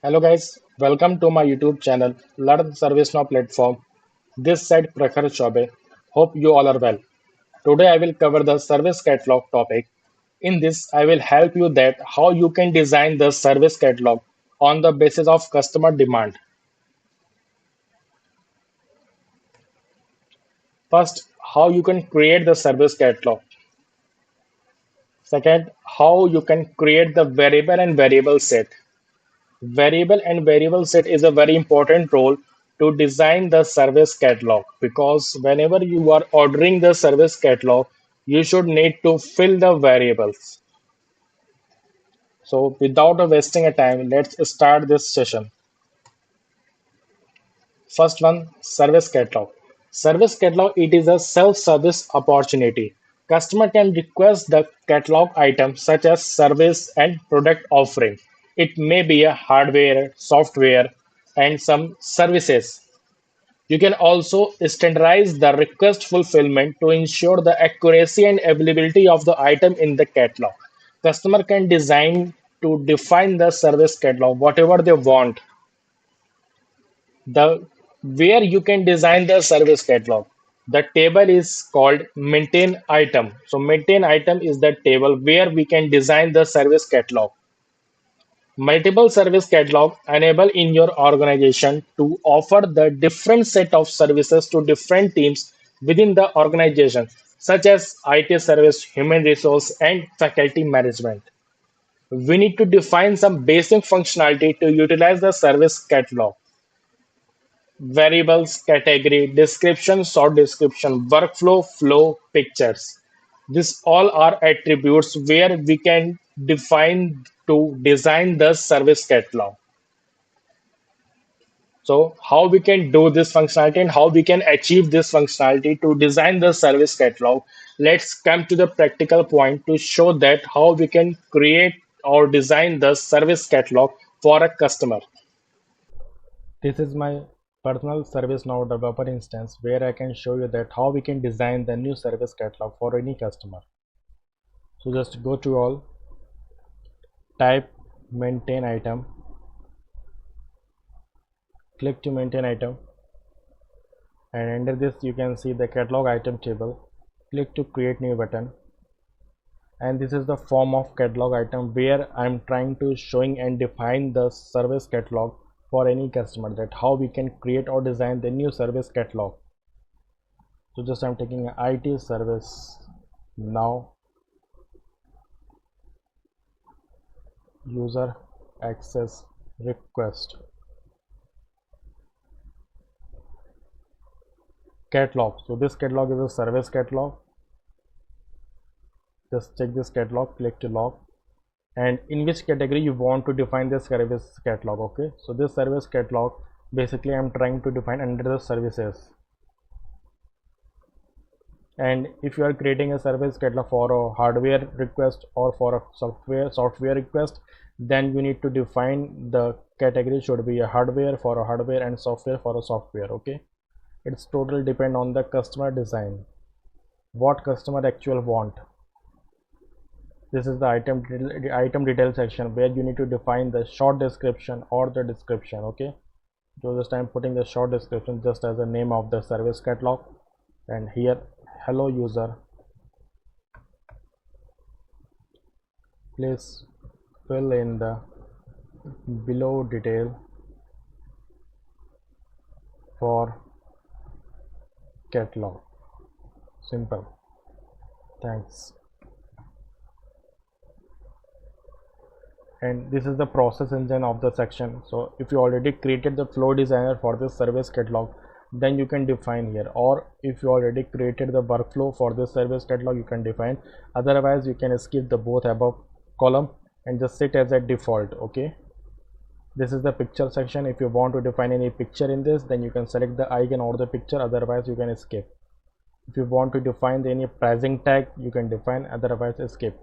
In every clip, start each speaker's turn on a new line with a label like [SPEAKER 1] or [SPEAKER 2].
[SPEAKER 1] Hello guys, welcome to my YouTube channel Learn ServiceNow Platform. This side Prakhar Chaube. Hope you all are well. Today I will cover the service catalog topic. In this, I will help you that how you can design the service catalog on the basis of customer demand. First, how you can create the service catalog. Second, how you can create the variable and variable set. Variable and variable set is a very important role to design the service catalog because whenever you are ordering the service catalog, you should need to fill the variables. So without wasting a time, let's start this session. First one, service catalog. Service catalog, it is a self-service opportunity. Customer can request the catalog items such as service and product offering. It may be a hardware, software, and some services. You can also standardize the request fulfillment to ensure the accuracy and availability of the item in the catalog. Customer can design to define the service catalog whatever they want. The where you can design the service catalog. The table is called maintain item. So maintain item is the table where we can design the service catalog. Multiple service catalog enable in your organization to offer the different set of services to different teams within the organization, such as IT service, human resource, and faculty management. We need to define some basic functionality to utilize the service catalog. Variables, category, description, short description, workflow, flow, pictures. These all are attributes where we can define to design the service catalog. So how we can do this functionality and how we can achieve this functionality to design the service catalog. Let's come to the practical point to show that how we can create or design the service catalog for a customer. This is my personal ServiceNow developer instance where I can show you that how we can design the new service catalog for any customer. So just go to all, type maintain item, click to maintain item, and under this you can see the catalog item table. Click to create new button, and this is the form of catalog item where I'm trying to showing and define the service catalog for any customer, that how we can create or design the new service catalog. So just I'm taking an IT service now user access request catalog. So this catalog is a service catalog. Just check this catalog, click to log, and in which category you want to define this service catalog. Okay, so this service catalog basically I'm trying to define under the services. And if you are creating a service catalog for a hardware request or for a software request, then you need to define the category should be a hardware for a hardware and software for a software. Okay, it's totally depend on the customer design, what customer actual want. This is the item detail section where you need to define the short description or the description. Okay, so just I'm putting the short description just as a name of the service catalog, and here hello user, please fill in the below detail for catalog. Simple. Thanks. And this is the process engine of the section. So if you already created the flow designer for this service catalog, then you can define here, or if you already created the workflow for this service catalog, you can define. Otherwise you can skip the both above column and just set as a default. Okay, this is the picture section. If you want to define any picture in this, then you can select the icon or the picture, otherwise you can skip. If you want to define any pricing tag, you can define, otherwise skip.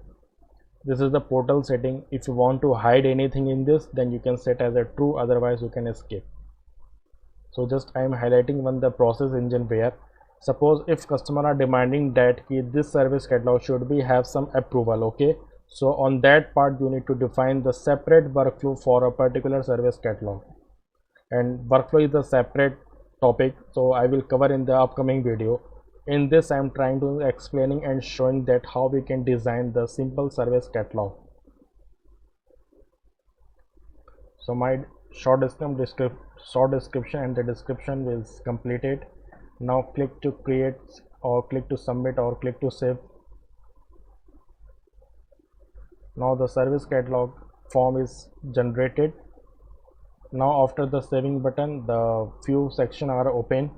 [SPEAKER 1] This is the portal setting. If you want to hide anything in this, then you can set as a true, otherwise you can skip. So just I am highlighting one the process engine where suppose if customer are demanding that this service catalog should be have some approval. Okay, So on that part you need to define the separate workflow for a particular service catalog, and workflow is a separate topic, so I will cover in the upcoming video. In this I am trying to explaining and showing that how we can design the simple service catalog. So my short description and the description is completed. Now click to create or click to submit or click to save. Now the service catalog form is generated. Now after the saving button, the few sections are open.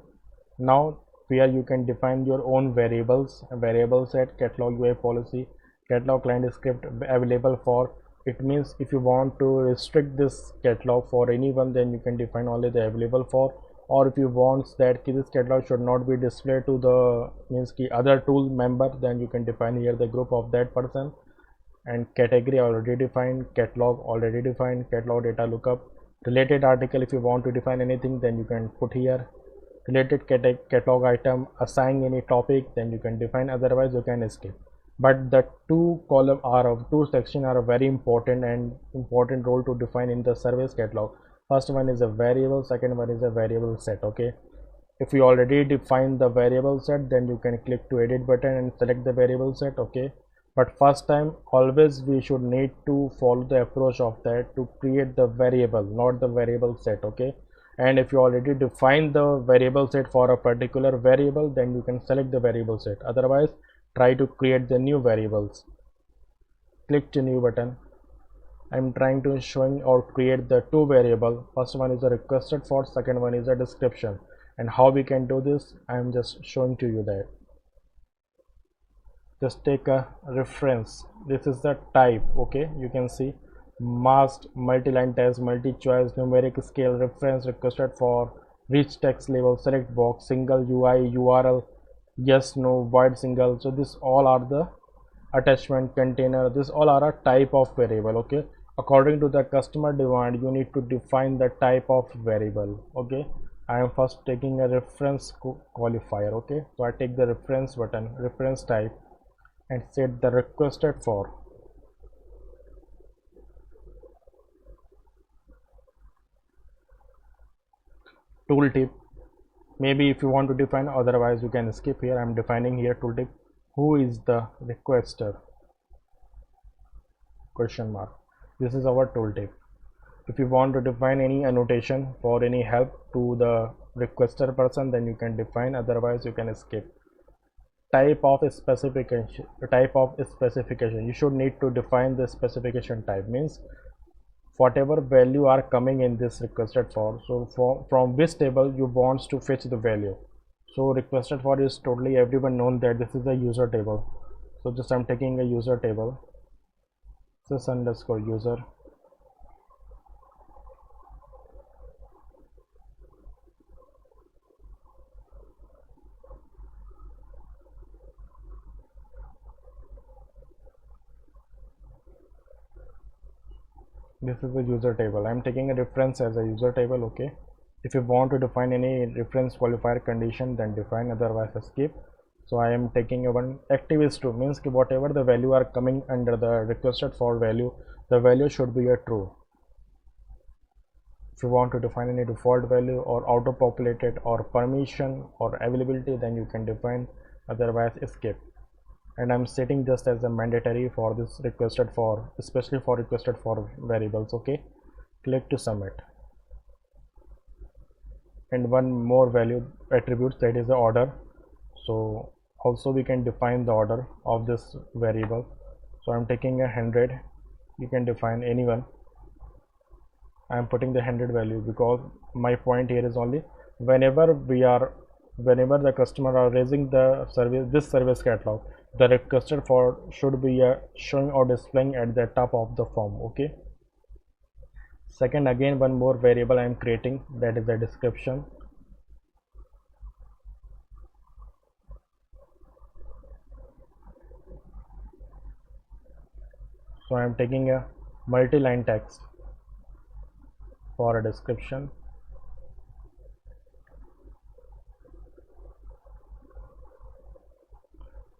[SPEAKER 1] Now here you can define your own variables, variable set, catalog UI policy, catalog client script available for. It means if you want to restrict this catalog for anyone, then you can define only the available for, or if you want that this catalog should not be displayed to the means ki other tool member, then you can define here the group of that person. And category already defined, catalog already defined, catalog data lookup, related article, if you want to define anything then you can put here, related catalog item, assign any topic, then you can define, otherwise you can skip. But the two section are very important and important role to define in the service catalog. First one is a variable, second one is a variable set. Okay, if you already define the variable set, then you can click to edit button and select the variable set. Okay, but first time always we should need to follow the approach of that to create the variable, not the variable set. Okay, and if you already define the variable set for a particular variable, then you can select the variable set, otherwise try to create the new variables. Click to new button. I'm trying to showing or create the two variable. First one is a requested for, second one is a description. And how we can do this, I'm just showing to you that. Just take a reference. This is the type. Okay, you can see masked, multi-line text, multi-choice, numeric scale, reference, requested for, rich text label, select box, single UI, URL, yes, no, wide, single. So this all are the attachment, container, this all are a type of variable. Okay, according to the customer demand you need to define the type of variable. Okay, I am first taking a reference qualifier. Okay, so I take the reference button, reference type, and set the requested for. Tooltip, maybe if you want to define, otherwise you can skip here. I'm defining here tooltip. Who is the requester? Question mark. This is our tooltip. If you want to define any annotation for any help to the requester person, then you can define, otherwise you can skip. Type of specification, you should need to define the specification type, means whatever value are coming in this requested for, so from which table you wants to fetch the value. So requested for is totally everyone known that this is a user table. So just I'm taking a user table, sys underscore user, this is the user table. I'm taking a reference as a user table. Okay, if you want to define any reference qualifier condition, then define, otherwise skip. So I am taking a one active is true, means whatever the value are coming under the requested for value, the value should be a true. If you want to define any default value or auto populated or permission or availability, then you can define, otherwise skip. And I'm setting just as a mandatory for this requested for, especially for requested for variables. Okay, click to submit. And one more value attributes, that is the order. So also we can define the order of this variable. So I'm taking 100, you can define anyone. I'm putting the 100 value because my point here is only whenever the customer are raising the service, this service catalog, the requested for should be showing or displaying at the top of the form. Okay, second, again one more variable I am creating, that is the description. So I am taking a multi-line text for a description.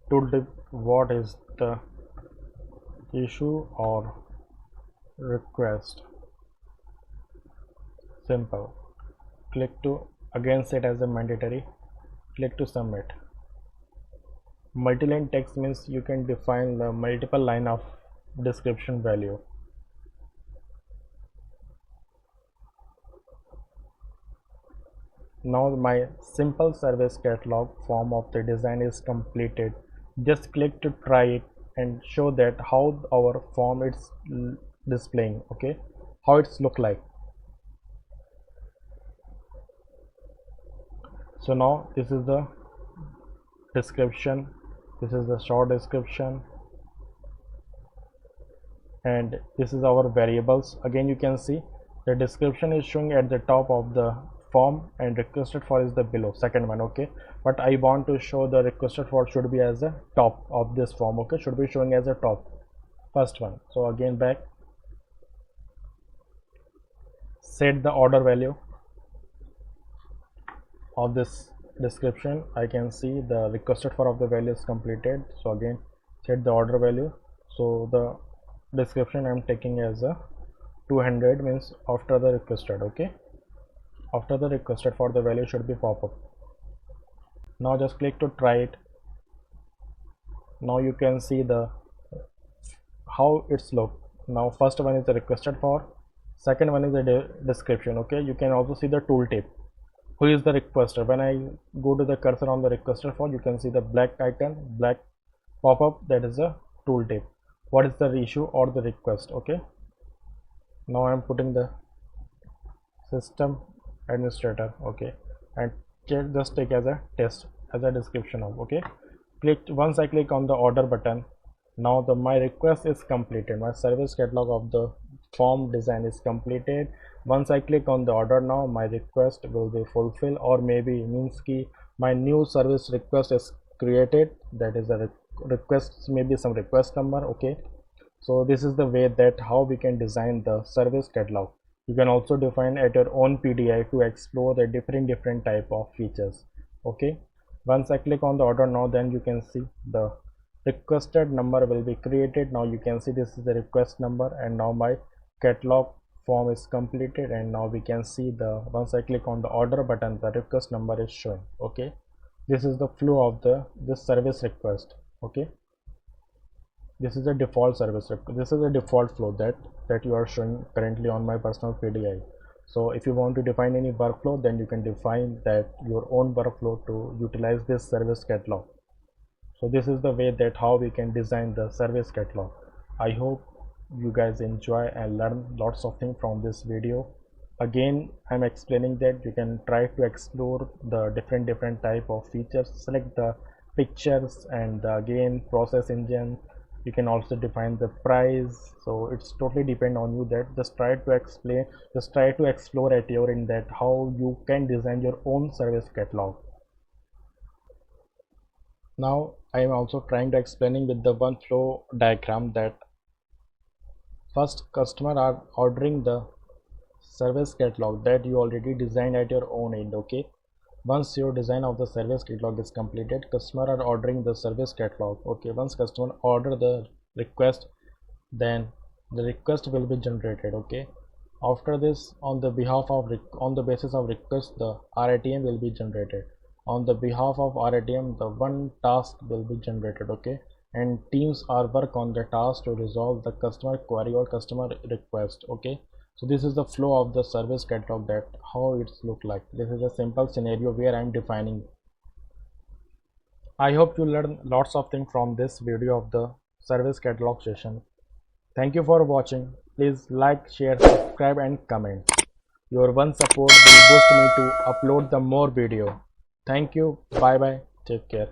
[SPEAKER 1] Tooltip, what is the issue or request. Simple. Click to again set as a mandatory. Click to submit. Multi-line text means you can define the multiple line of description value. Now my simple service catalog form of the design is completed. Just click to try it and show that how our form is displaying, okay, how it's look like. So now this is the description, this is the short description, and this is our variables. Again you can see the description is showing at the top of the form and requested for is the below, second one, okay, but I want to show the requested for should be as a top of this form, okay, should be showing as a top, first one. So again back, set the order value of this description. I can see the requested for of the value is completed, so again set the order value. So the description I'm taking as a 200 means after the requested, okay, after the requested for the value should be pop up. Now just click to try it. Now you can see the how it's look. Now first one is the requested for, second one is the description, okay. You can also see the tooltip, who is the requester. When I go to the cursor on the requester for, you can see the black icon, black pop-up, that is a tooltip. What is the issue or the request, okay. Now I am putting the system administrator, okay, and just take as a test as a description of, okay. Once I click on the order button, now my request is completed, my service catalog of the form design is completed. Once I click on the order, now my request will be fulfilled, or maybe means ki my new service request is created, that is a request, maybe some request number, okay. So this is the way that how we can design the service catalog. You can also define at your own PDI to explore the different type of features, okay. Once I click on the order, now then you can see the requested number will be created. Now you can see this is the request number, and now my catalog form is completed, and now we can see the once I click on the order button, the request number is showing, okay. This is the flow of this service request, okay. This is the default service request. This is the default flow that you are showing currently on my personal PDI. So if you want to define any workflow, then you can define that your own workflow to utilize this service catalog. So this is the way that how we can design the service catalog. I hope you guys enjoy and learn lots of things from this video. Again, I'm explaining that you can try to explore the different type of features, select the pictures, and again process engine. You can also define the price. So it's totally depend on you, that just try to explain, just try to explore at your end that how you can design your own service catalog. Now I am also trying to explaining with the one flow diagram that first customer are ordering the service catalog that you already designed at your own end, okay. Once your design of the service catalog is completed, customer are ordering the service catalog, okay. Once customer order the request, then the request will be generated, okay. After this, on the basis of request, the RATM will be generated. On the behalf of RATM, the one task will be generated, okay, and teams are work on the task to resolve the customer query or customer request, okay. So this is the flow of the service catalog, that how it's look like. This is a simple scenario where I'm defining. I hope you learn lots of things from this video of the service catalog session. Thank you for watching. Please like, share, subscribe and comment. Your one support will boost me to upload the more video. Thank you. Bye bye. Take care.